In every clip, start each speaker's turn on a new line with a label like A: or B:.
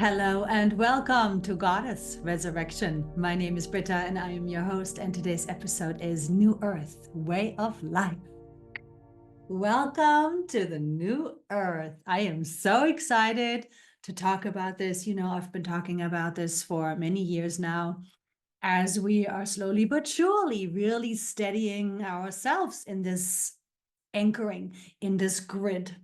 A: Hello and welcome to Goddess Resurrection. My name is Britta and I am your host, and today's episode is New Earth, Way of Life. Welcome to the New Earth. I am so excited to talk about this. You know, I've been talking about this for many years now, as we are slowly but surely really steadying ourselves in this anchoring, in this grid.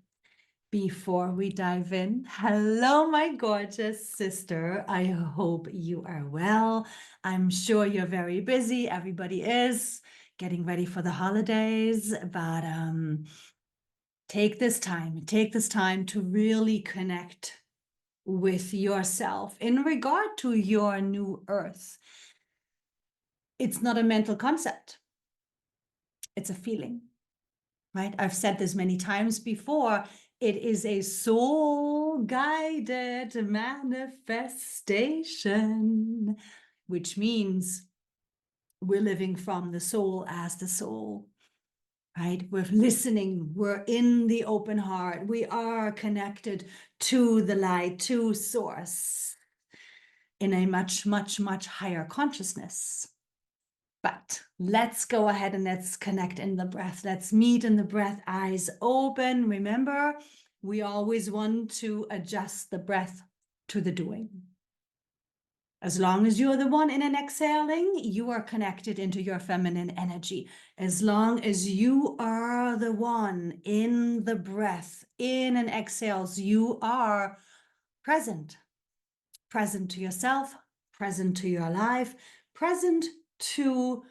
A: Before we dive in, hello, my gorgeous sister. I hope you are well. I'm sure you're very busy. Everybody is getting ready for the holidays, but take this time to really connect with yourself in regard to your new earth. It's not a mental concept. It's a feeling, right? I've said this many times before. It is a soul-guided manifestation, which means we're living from the soul as the soul, right? We're listening. We're in the open heart. We are connected to the light, to source in a much, much, much higher consciousness. But let's go ahead and let's connect in the breath. Let's meet in the breath, eyes open. Remember, we always want to adjust the breath to the doing. As long as you're the one in and exhaling, you are connected into your feminine energy. As long as you are the one in the breath, in and exhales, you are present. Present to yourself, present to your life, present to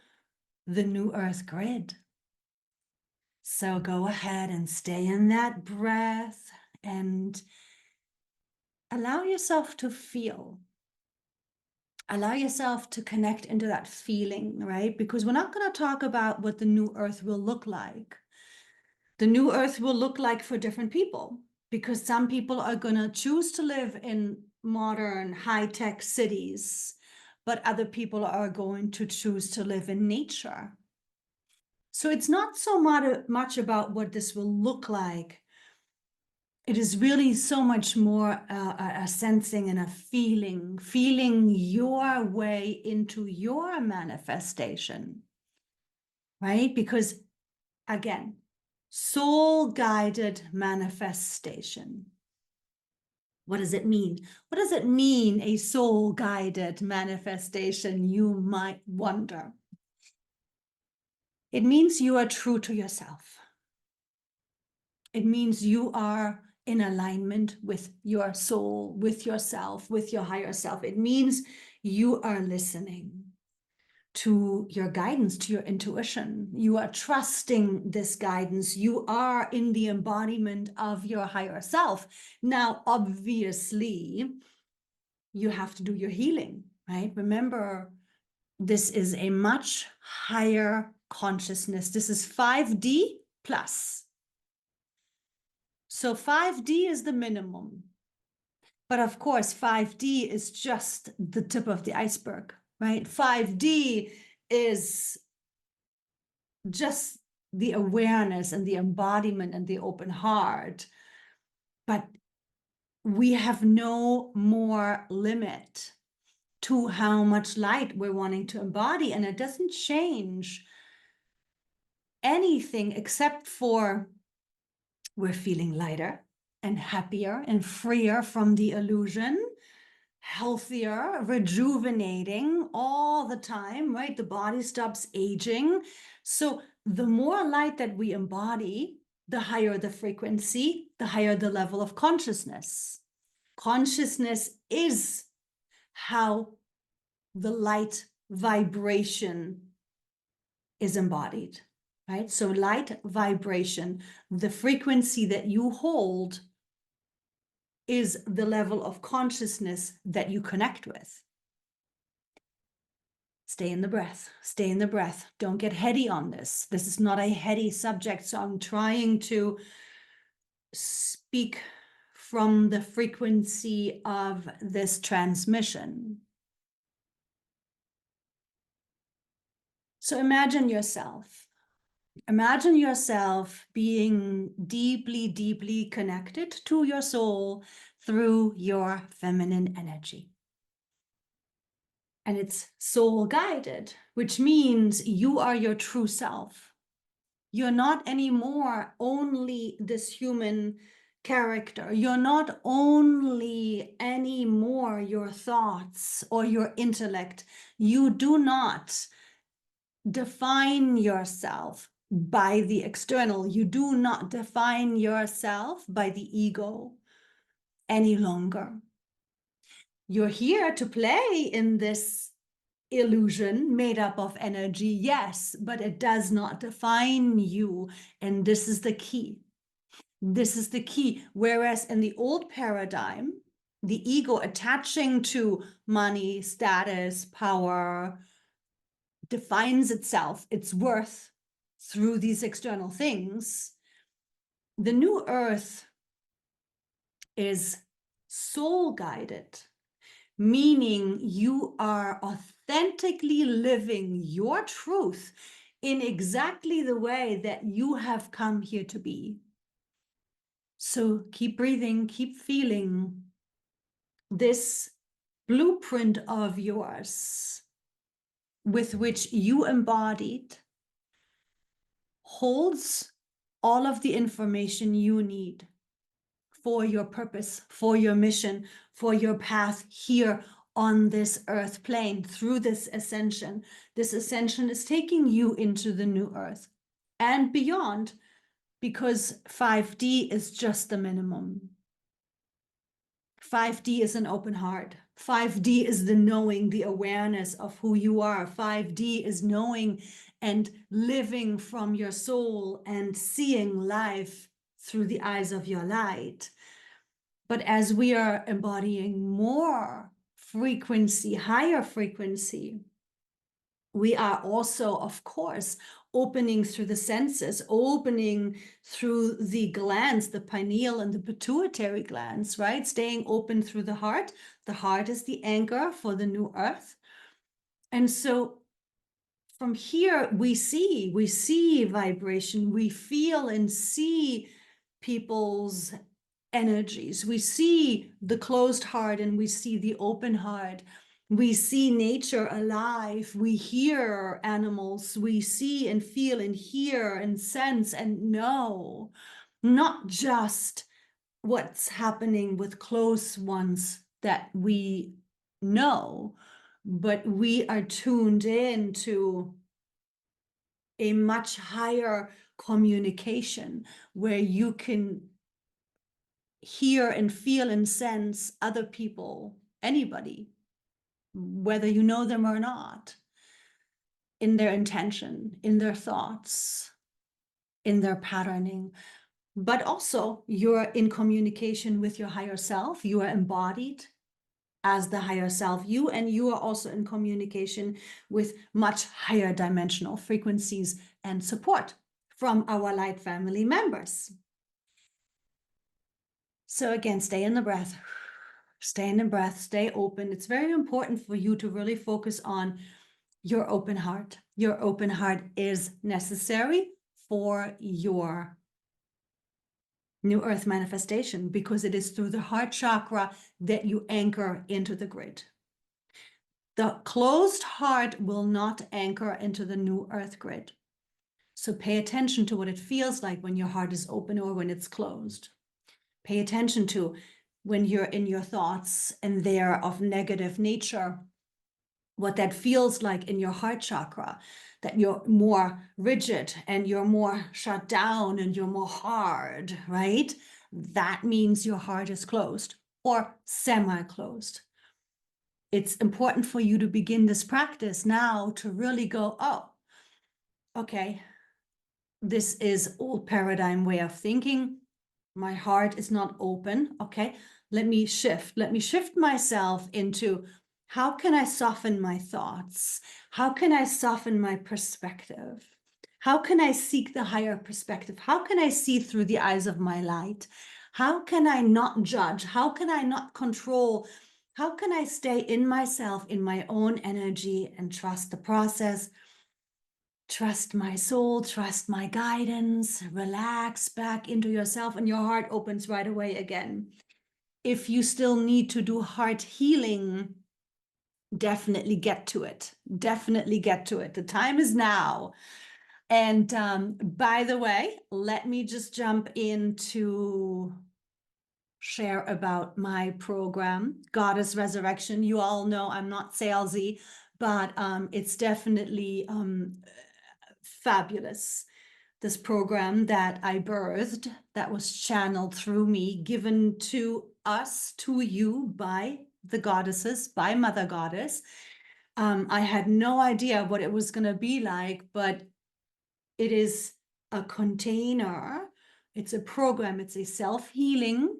A: the new earth grid. So go ahead and stay in that breath and allow yourself to feel. Allow yourself to connect into that feeling, right? Because we're not going to talk about what the new earth will look like. The new earth will look like for different people, because some people are going to choose to live in modern high-tech cities, but other people are going to choose to live in nature. So it's not so much about what this will look like. It is really so much more a sensing and a feeling your way into your manifestation, right? Because again, soul-guided manifestation. What does it mean? What does it mean, a soul-guided manifestation, you might wonder? It means you are true to yourself. It means you are in alignment with your soul, with yourself, with your higher self. It means you are listening to your guidance, to your intuition. You are trusting this guidance. You are in the embodiment of your higher self. Now, obviously, you have to do your healing, right? Remember, this is a much higher consciousness. This is 5D plus. So 5D is the minimum. But of course, 5D is just the tip of the iceberg, right? 5D is just the awareness and the embodiment and the open heart. But we have no more limit to how much light we're wanting to embody. And it doesn't change anything except for we're feeling lighter and happier and freer from the illusion, healthier, rejuvenating all the time, right? The body stops aging. So the more light that we embody, the higher the frequency, the higher the level of consciousness. Consciousness is how the light vibration is embodied. Right? So light vibration, the frequency that you hold is the level of consciousness that you connect with. Stay in the breath, stay in the breath. Don't get heady on this. This is not a heady subject, so I'm trying to speak from the frequency of this transmission. So imagine yourself being deeply, deeply connected to your soul, through your feminine energy. And it's soul guided, which means you are your true self. You're not anymore only this human character. You're not only anymore your thoughts or your intellect. You do not define yourself by the external. You do not define yourself by the ego any longer. You're here to play in this illusion made up of energy, yes, but it does not define you. And this is the key. This is the key. Whereas in the old paradigm, the ego attaching to money, status, power, defines itself, its worth through these external things. The new earth is soul guided, meaning you are authentically living your truth in exactly the way that you have come here to be. So keep breathing, keep feeling this blueprint of yours with which you embodied holds all of the information you need for your purpose, for your mission, for your path here on this earth plane through this ascension. This ascension is taking you into the new earth and beyond, because 5D is just the minimum. 5D is an open heart. 5D is the knowing, the awareness of who you are. 5D is knowing and living from your soul and seeing life through the eyes of your light. But as we are embodying more frequency, higher frequency, we are also, of course, opening through the senses, opening through the glands, the pineal and the pituitary glands, right? Staying open through the heart. The heart is the anchor for the new earth. And so from here, we see vibration, we feel and see people's energies. We see the closed heart and we see the open heart. We see nature alive. We hear animals. We see and feel and hear and sense and know, not just what's happening with close ones that we know, but we are tuned in to a much higher communication where you can hear and feel and sense other people, anybody, whether you know them or not, in their intention, in their thoughts, in their patterning. But also you're in communication with your higher self. You are embodied as the higher self, and you are also in communication with much higher dimensional frequencies and support from our light family members. So again, stay in the breath, stay in the breath, stay open. It's very important for you to really focus on your open heart. Your open heart is necessary for your new earth manifestation, because it is through the heart chakra that you anchor into the grid. The closed heart will not anchor into the new earth grid. So pay attention to what it feels like when your heart is open or when it's closed. Pay attention to when you're in your thoughts and they're of negative nature, what that feels like in your heart chakra, that you're more rigid and you're more shut down and you're more hard, right? That means your heart is closed or semi-closed. It's important for you to begin this practice now to really go, oh, okay, this is old paradigm way of thinking. My heart is not open. Okay, let me shift myself into, how can I soften my thoughts? How can I soften my perspective? How can I seek the higher perspective? How can I see through the eyes of my light? How can I not judge? How can I not control? How can I stay in myself, in my own energy, and trust the process? Trust my soul, trust my guidance, relax back into yourself, and your heart opens right away again. If you still need to do heart healing, definitely get to it. Definitely get to it. The time is now. And by the way, let me just jump into share about my program, Goddess Resurrection. You all know I'm not salesy, but it's definitely fabulous. This program that I birthed, that was channeled through me, given to us, to you by the goddesses, by Mother Goddess. I had no idea what it was going to be like, but it is a container. It's a program. It's a self-healing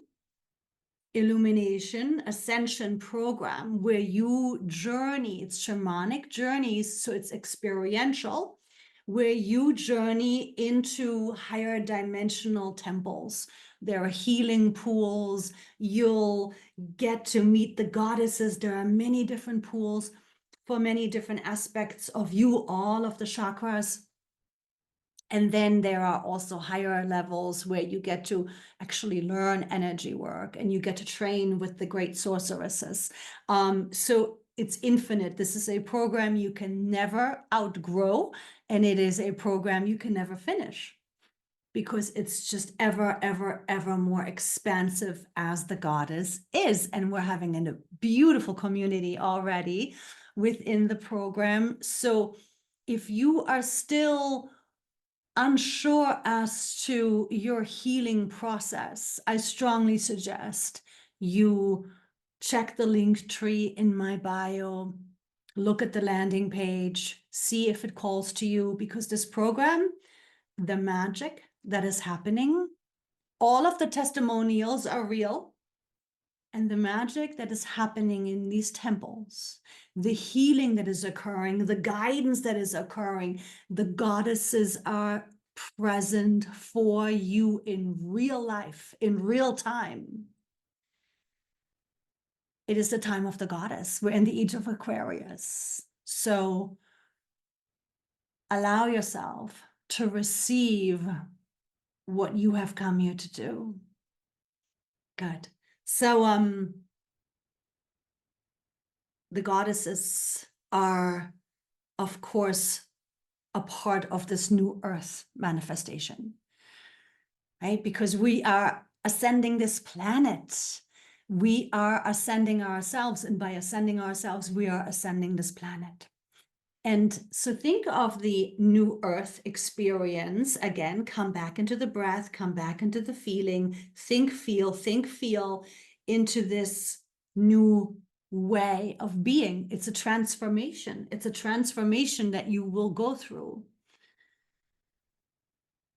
A: illumination ascension program where you journey. It's shamanic journeys, so it's experiential, where you journey into higher dimensional temples. There are healing pools. You'll get to meet the goddesses. There are many different pools for many different aspects of you, all of the chakras. And then there are also higher levels where you get to actually learn energy work and you get to train with the great sorceresses. So it's infinite. This is a program you can never outgrow, and it is a program you can never finish because it's just ever, ever, ever more expansive as the goddess is. And we're having a beautiful community already within the program. So if you are still unsure as to your healing process, I strongly suggest you check the link tree in my bio, look at the landing page, see if it calls to you, because this program, the magic that is happening, all of the testimonials are real. And the magic that is happening in these temples, the healing that is occurring, the guidance that is occurring, the goddesses are present for you in real life, in real time. It is the time of the goddess. We're in the age of Aquarius. So allow yourself to receive what you have come here to do. Good. So, the goddesses are, of course, a part of this new earth manifestation, right? Because we are ascending this planet. We are ascending ourselves, and by ascending ourselves, we are ascending this planet. And so think of the new earth experience. Again, come back into the breath, come back into the feeling, think, feel into this new way of being. It's a transformation. It's a transformation that you will go through,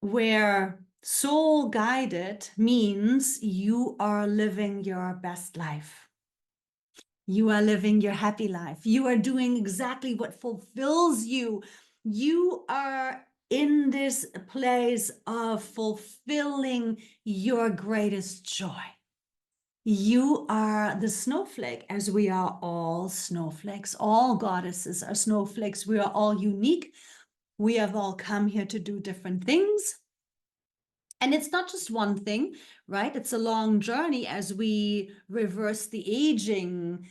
A: where soul guided means you are living your best life. You are living your happy life. You are doing exactly what fulfills you. You are in this place of fulfilling your greatest joy. You are the snowflake, as we are all snowflakes. All goddesses are snowflakes. We are all unique. We have all come here to do different things. And it's not just one thing, right? It's a long journey. As we reverse the aging,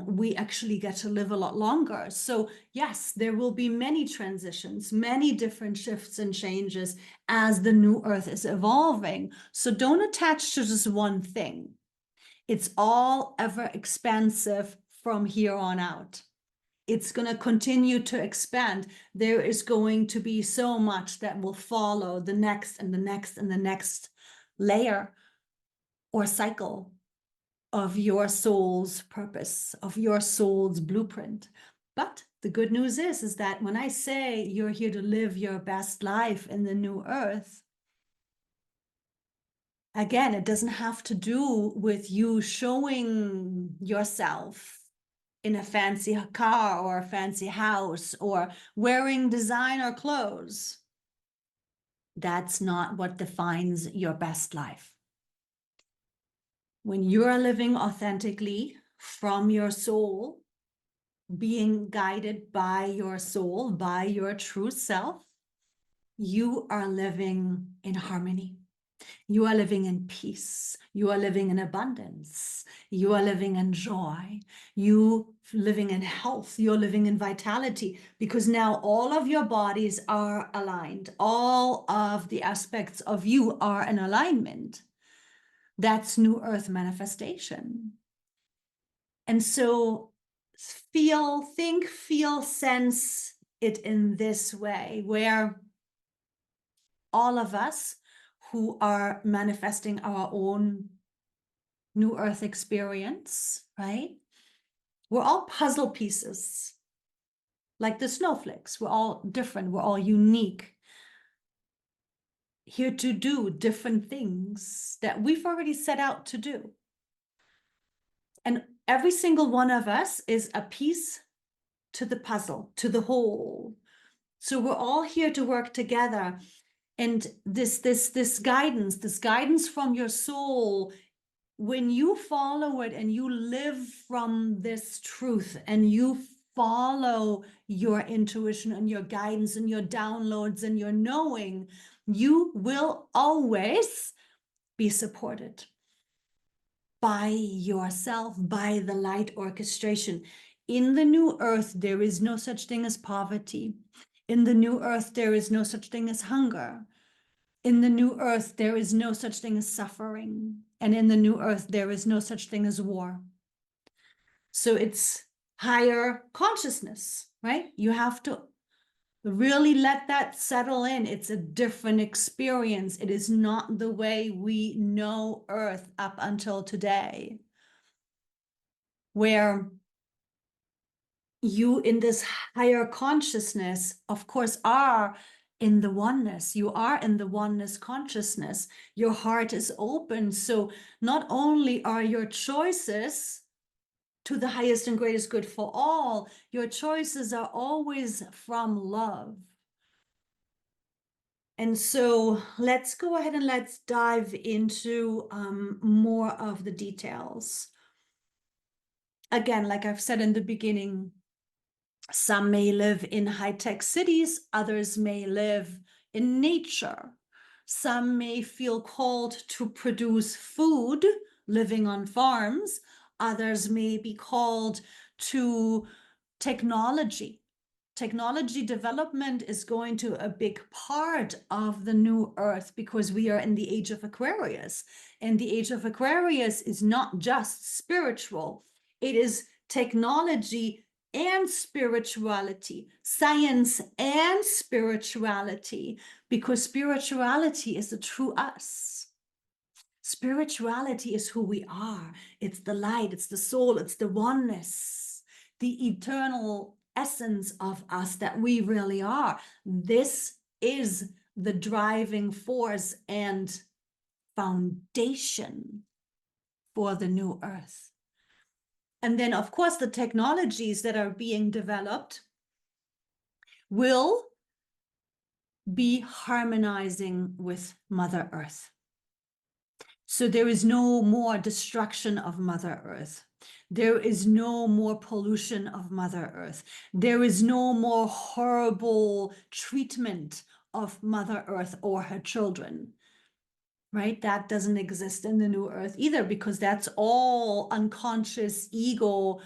A: we actually get to live a lot longer. So yes, there will be many transitions, many different shifts and changes as the new earth is evolving. So don't attach to just one thing. It's all ever expansive from here on out. It's going to continue to expand. There is going to be so much that will follow the next and the next and the next layer or cycle of your soul's purpose, of your soul's blueprint. But the good news is that when I say you're here to live your best life in the new earth, again, it doesn't have to do with you showing yourself in a fancy car or a fancy house or wearing designer clothes. That's not what defines your best life. When you're living authentically from your soul, being guided by your soul, by your true self, you are living in harmony. You are living in peace. You are living in abundance. You are living in joy. You living in health. You're living in vitality, because now all of your bodies are aligned. All of the aspects of you are in alignment. That's New Earth manifestation. And so think, feel, sense it in this way, where all of us who are manifesting our own New Earth experience, right? We're all puzzle pieces, like the snowflakes. We're all different. We're all unique, here to do different things that we've already set out to do. And every single one of us is a piece to the puzzle, to the whole. So we're all here to work together. And this guidance from your soul, when you follow it and you live from this truth and you follow your intuition and your guidance and your downloads and your knowing, you will always be supported by yourself, by the light orchestration. In the New Earth, there is no such thing as poverty. In the New Earth, there is no such thing as hunger. In the New Earth, there is no such thing as suffering. And in the New Earth, there is no such thing as war. So it's higher consciousness, right? You have to really let that settle in. It's a different experience. It is not the way we know Earth up until today, where you in this higher consciousness, of course, are in the oneness. You are in the oneness consciousness. Your heart is open. So not only are your choices to the highest and greatest good for all, your choices are always from love. And so let's go ahead and let's dive into more of the details. Again, like I've said in the beginning, some may live in high-tech cities, others may live in nature. Some may feel called to produce food, living on farms. Others may be called to technology. Technology development is going to a big part of the New Earth, because we are in the age of Aquarius. And the age of Aquarius is not just spiritual. It is technology and spirituality, science and spirituality, because spirituality is the true us. Spirituality is who we are. It's the light, it's the soul, it's the oneness, the eternal essence of us that we really are. This is the driving force and foundation for the New Earth. And then, of course, the technologies that are being developed will be harmonizing with Mother Earth. So there is no more destruction of Mother Earth. There is no more pollution of Mother Earth. There is no more horrible treatment of Mother Earth or her children. Right? That doesn't exist in the New Earth either, because that's all unconscious ego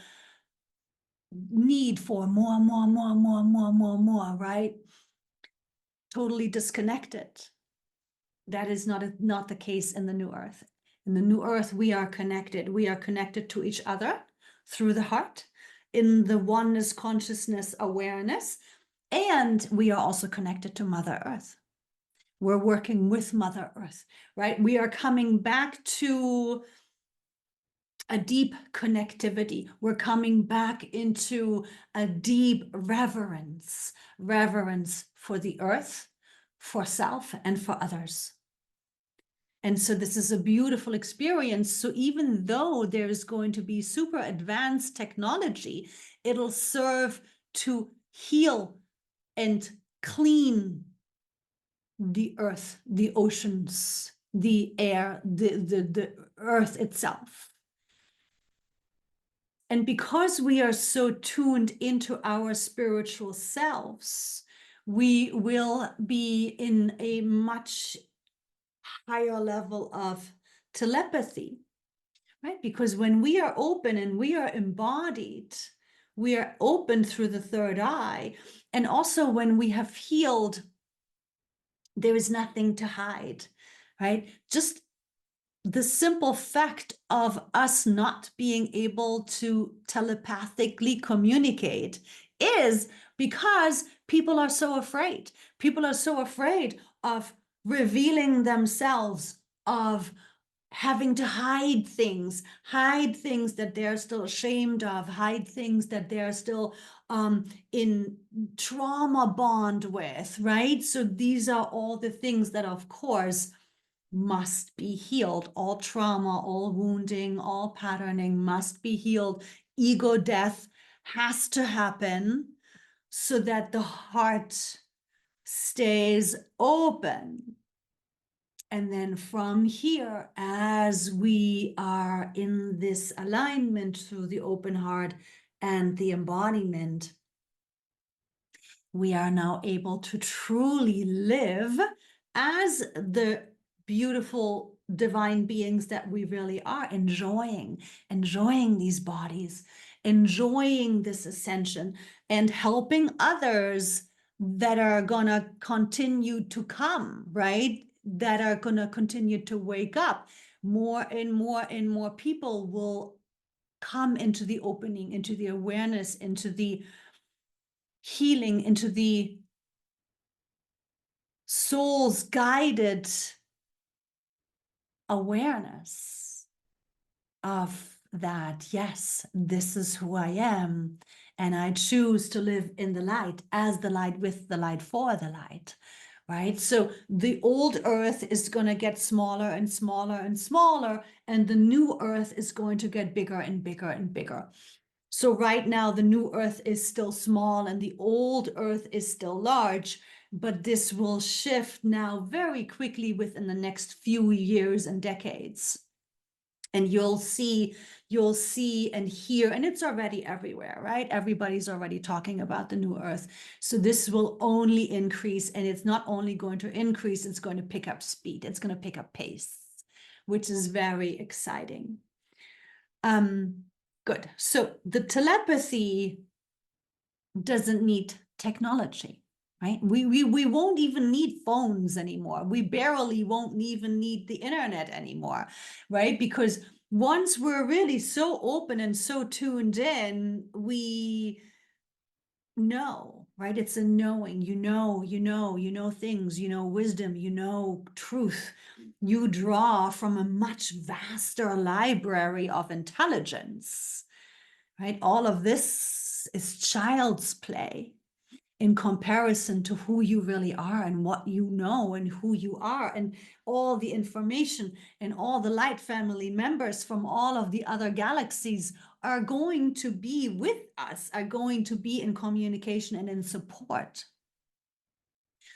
A: need for more, right? Totally disconnected. That is not the case in the New Earth. In the New Earth, we are connected. We are connected to each other through the heart, in the oneness consciousness awareness, and we are also connected to Mother Earth. We're working with Mother Earth, right? We are coming back to a deep connectivity. We're coming back into a deep reverence for the earth, for self, and for others. And so this is a beautiful experience. So even though there is going to be super advanced technology, it'll serve to heal and clean the earth, the oceans, the air, the earth itself. And because we are so tuned into our spiritual selves, we will be in a much higher level of telepathy, right? Because when we are open and we are embodied, we are open through the third eye. And also when we have healed, there is nothing to hide, right? Just the simple fact of us not being able to telepathically communicate is because people are so afraid. People are so afraid of revealing themselves, of having to hide things that they're still ashamed of, hide things that they're still in trauma bond with, right? So these are all the things that, of course, must be healed. All trauma, all wounding, all patterning must be healed. Ego death has to happen so that the heart stays open. And then from here, as we are in this alignment through the open heart and the embodiment, we are now able to truly live as the beautiful divine beings that we really are, enjoying these bodies, enjoying this ascension, and helping others that are gonna continue to come, right? That are gonna continue to wake up. More and more and more people will come into the opening, into the awareness, into the healing, into the soul's guided awareness of that, yes, this is who I am, and I choose to live in the light, as the light, with the light, for the light, right? So the old earth is going to get smaller and smaller and smaller, and the new earth is going to get bigger and bigger and bigger. So right now, the new earth is still small and the old earth is still large, but this will shift now very quickly within the next few years and decades. And you'll see and hear, and it's already everywhere, right? Everybody's already talking about the new earth. So this will only increase, and it's not only going to increase, it's going to pick up speed. It's going to pick up pace, which is very exciting. Good. So the telepathy doesn't need technology, right? We won't even need phones anymore. We barely won't even need the internet anymore, right? Because once we're really so open and so tuned in, we know, right? It's a knowing, you know things, wisdom, truth. You draw from a much vaster library of intelligence, right? All of this is child's play in comparison to who you really are and what you know and who you are, and all the information and all the light family members from all of the other galaxies are going to be with us, are going to be in communication and in support.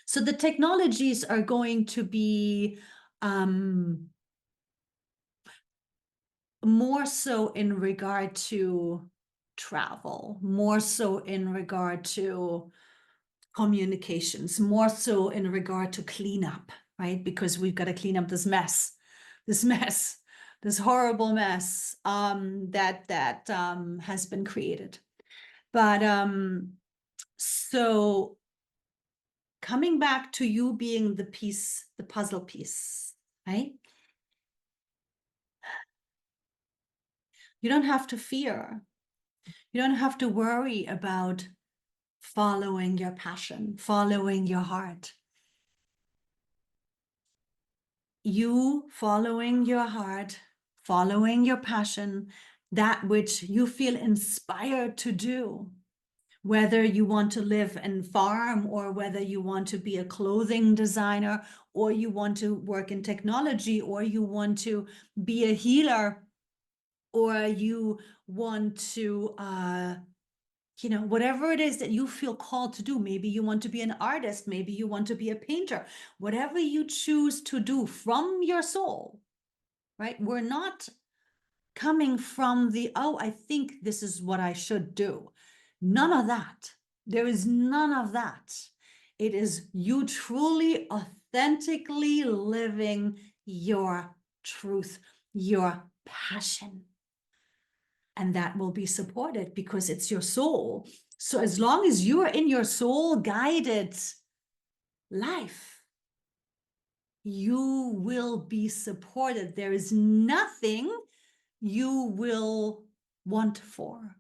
A: So the technologies are going to be more so in regard to travel, more so in regard to communications, more so in regard to cleanup, right? Because we've got to clean up this horrible mess that has been created. But so coming back to you being the piece, the puzzle piece, right? You don't have to fear. You don't have to worry about following your passion, following your heart. You following your heart, following your passion, that which you feel inspired to do, whether you want to live and farm, or whether you want to be a clothing designer, or you want to work in technology, or you want to be a healer, or you want to whatever it is that you feel called to do. Maybe you want to be an artist, maybe you want to be a painter, whatever you choose to do from your soul, right? We're not coming from the, oh, I think this is what I should do. None of that. There is none of that. It is you truly, authentically living your truth, your passion. And that will be supported because it's your soul. So as long as you are in your soul guided life, you will be supported. There is nothing you will want for.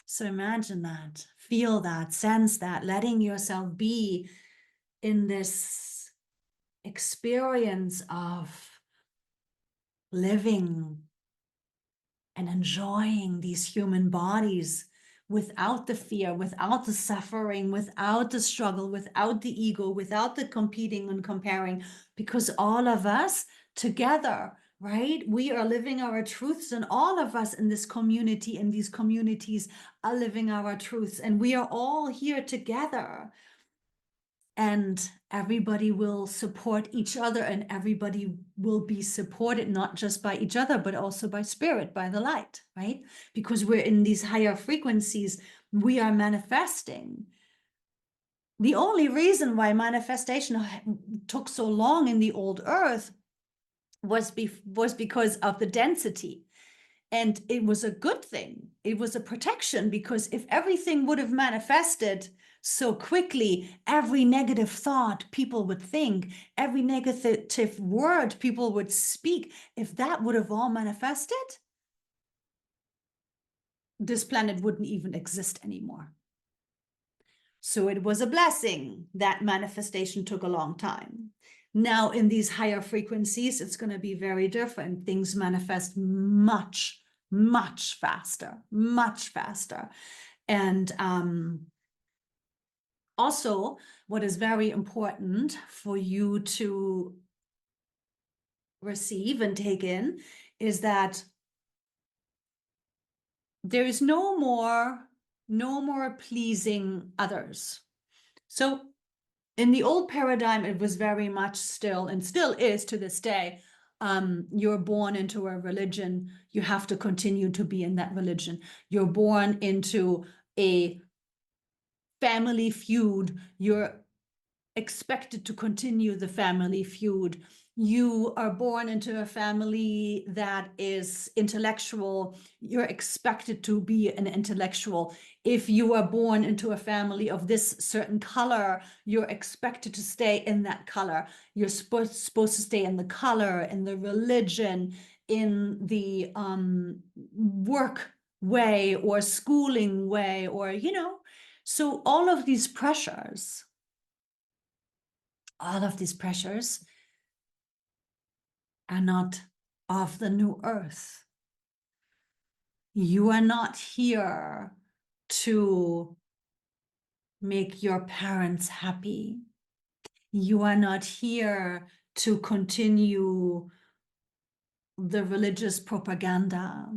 A: So imagine that, feel that, sense that, letting yourself be in this experience of living and enjoying these human bodies without the fear, without the suffering, without the struggle, without the ego, without the competing and comparing, because all of us together, right? We are living our truths, and all of us in this community, in these communities, are living our truths, and we are all here together. And everybody will support each other, and everybody will be supported not just by each other, but also by spirit, by the light, right? Because we're in these higher frequencies, we are manifesting. The only reason why manifestation took so long in the old earth was because of the density. And it was a good thing. It was a protection, because if everything would have manifested so quickly, every negative thought people would think, every negative word people would speak, if that would have all manifested, this planet wouldn't even exist anymore. So it was a blessing that manifestation took a long time. Now in these higher frequencies, it's going to be very different. Things manifest much faster, much faster. And also, what is very important for you to receive and take in is that there is no more pleasing others. So in the old paradigm, it was very much still, and still is to this day, you're born into a religion, you have to continue to be in that religion. You're born into a family feud, you're expected to continue the family feud. You are born into a family that is intellectual, you're expected to be an intellectual. If you are born into a family of this certain color, you're expected to stay in that color. You're supposed to stay in the color, in the religion, in the work way or schooling way, or, you know. So all of these pressures are not of the new earth. You are not here to make your parents happy. You are not here to continue the religious propaganda.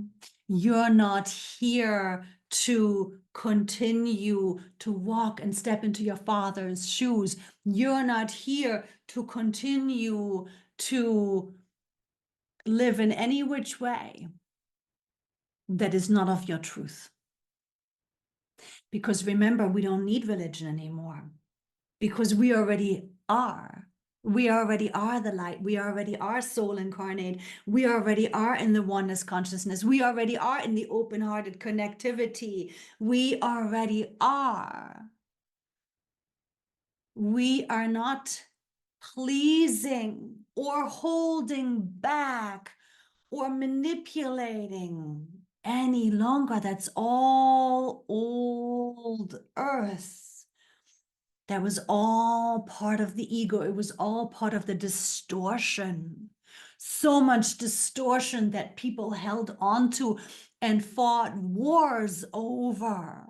A: You're not here to continue to walk and step into your father's shoes. You're not here to continue to live in any which way that is not of your truth. Because remember, we don't need religion anymore, because we already are. We already are the light. We already are soul incarnate. We already are in the oneness consciousness. We already are in the open-hearted connectivity. We already are. We are not pleasing or holding back or manipulating any longer. That's all old earth. That was all part of the ego. It was all part of the distortion. So much distortion that people held onto and fought wars over.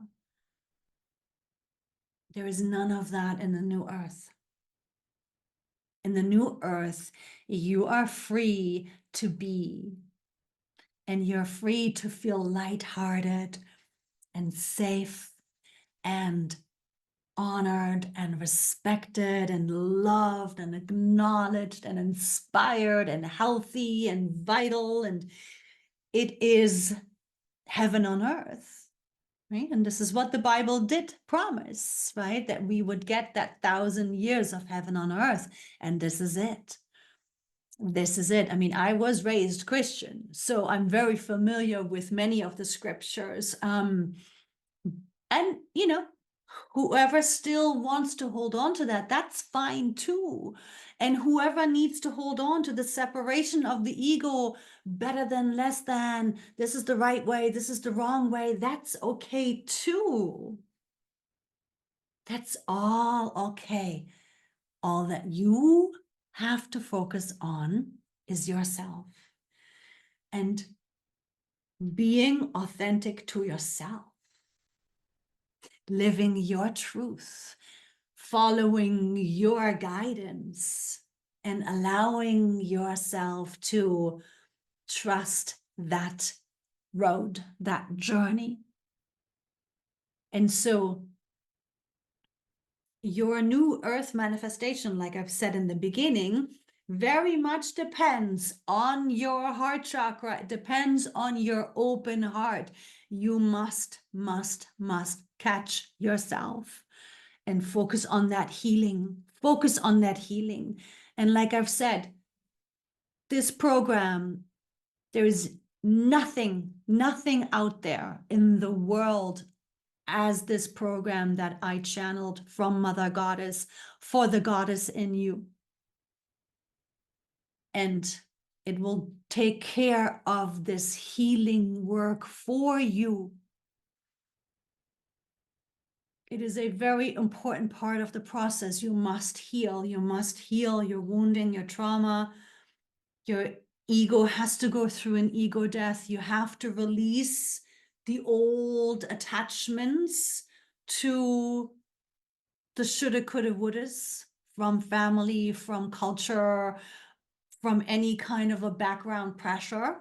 A: There is none of that in the new earth. In the new earth, you are free to be, and you're free to feel lighthearted and safe and honored and respected and loved and acknowledged and inspired and healthy and vital. And it is heaven on earth. right? And this is what the Bible did promise, right? That we would get that 1,000 years of heaven on earth. And this is it. This is it. I mean, I was raised Christian, so I'm very familiar with many of the scriptures. And, you know, whoever still wants to hold on to that, that's fine too. And whoever needs to hold on to the separation of the ego, better than, less than, this is the right way, this is the wrong way, that's okay too. That's all okay. All that you have to focus on is yourself and being authentic to yourself, living your truth, following your guidance, and allowing yourself to trust that road, that journey. And so your new earth manifestation, like I've said in the beginning, very much depends on your heart chakra. It depends on your open heart. You must catch yourself and focus on that healing. Focus on that healing. And like I've said, this program, there is nothing out there in the world as this program that I channeled from Mother Goddess for the goddess in you. And it will take care of this healing work for you. It is a very important part of the process. You must heal. You must heal your wounding, your trauma. Your ego has to go through an ego death. You have to release the old attachments to the shoulda, coulda, wouldas from family, from culture, from any kind of a background pressure,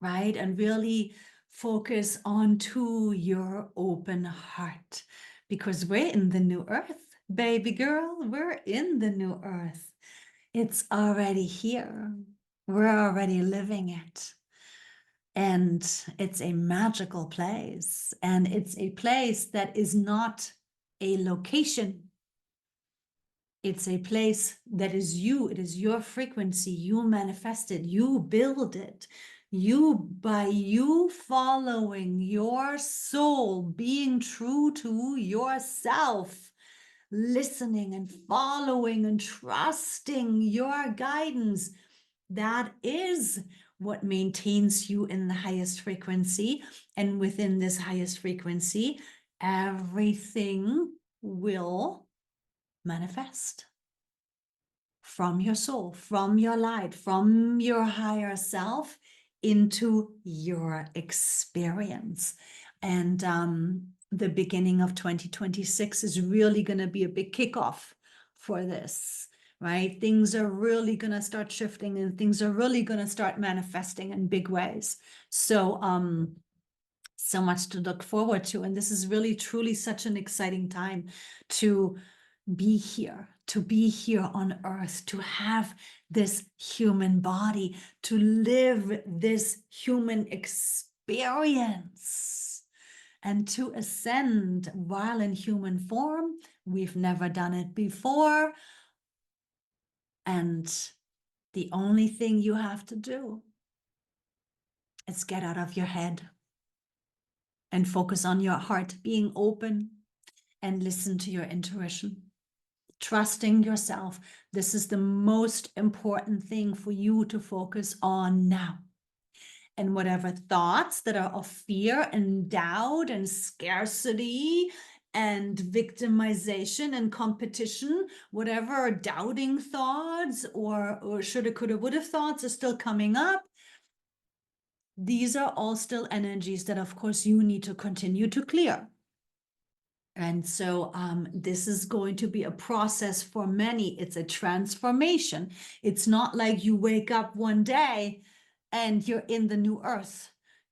A: right? And really focus onto your open heart, because we're in the new earth, baby girl. We're in the new earth. It's already here. We're already living it. And it's a magical place. And it's a place that is not a location. It's a place that is you. It is your frequency. You manifest it. You build it. By you following your soul, being true to yourself, listening and following and trusting your guidance, that is what maintains you in the highest frequency. And within this highest frequency, everything will manifest from your soul, from your light, from your higher self into your experience. And the beginning of 2026 is really going to be a big kickoff for this, right? Things are really going to start shifting and things are really going to start manifesting in big ways. So, so much to look forward to. And this is really, truly such an exciting time to be here on earth, to have this human body, to live this human experience, and to ascend while in human form. We've never done it before. And the only thing you have to do is get out of your head and focus on your heart, being open, and listen to your intuition. Trusting yourself. This is the most important thing for you to focus on now. And whatever thoughts that are of fear and doubt and scarcity and victimization and competition, whatever doubting thoughts or shoulda, coulda, woulda thoughts are still coming up, these are all still energies that, of course, you need to continue to clear. And so this is going to be a process for many. It's a transformation. It's not like you wake up one day and you're in the new earth.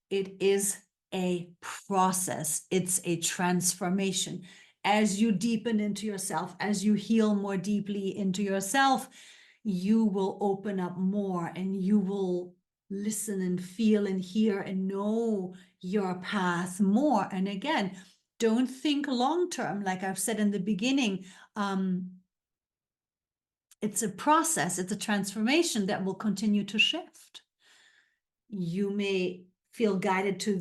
A: It is a process. It's a transformation. As you deepen into yourself, as you heal more deeply into yourself, you will open up more and you will listen and feel and hear and know your path more. And again, don't think long term. Like I've said in the beginning, it's a process, it's a transformation that will continue to shift. You may feel guided to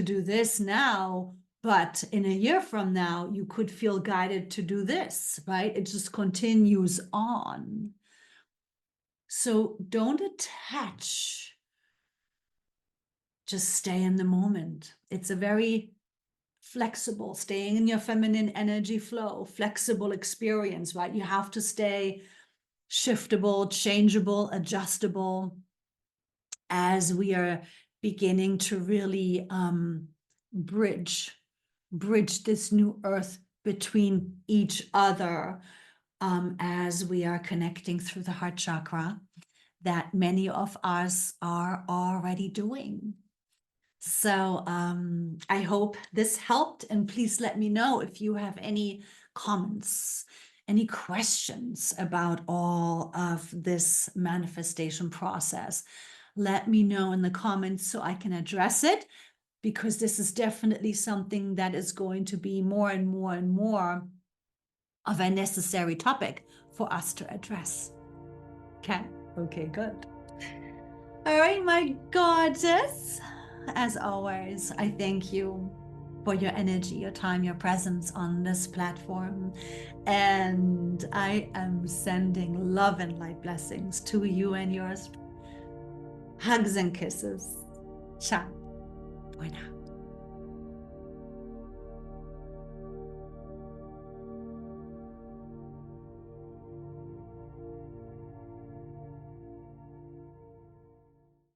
A: do this now, but in a year from now, you could feel guided to do this, right? It just continues on. So don't attach, just stay in the moment. It's a very flexible, staying in your feminine energy flow, flexible experience, right? You have to stay shiftable, changeable, adjustable as we are beginning to really bridge this new earth between each other, as we are connecting through the heart chakra that many of us are already doing. So I hope this helped, and please let me know if you have any comments, any questions about all of this manifestation process. Let me know in the comments so I can address it, because this is definitely something that is going to be more and more and more of a necessary topic for us to address. Okay, good. All right, my gorgeous. As always, I thank you for your energy, your time, your presence on this platform. And I am sending love and light blessings to you and yours. Hugs and kisses. Ciao. Buena.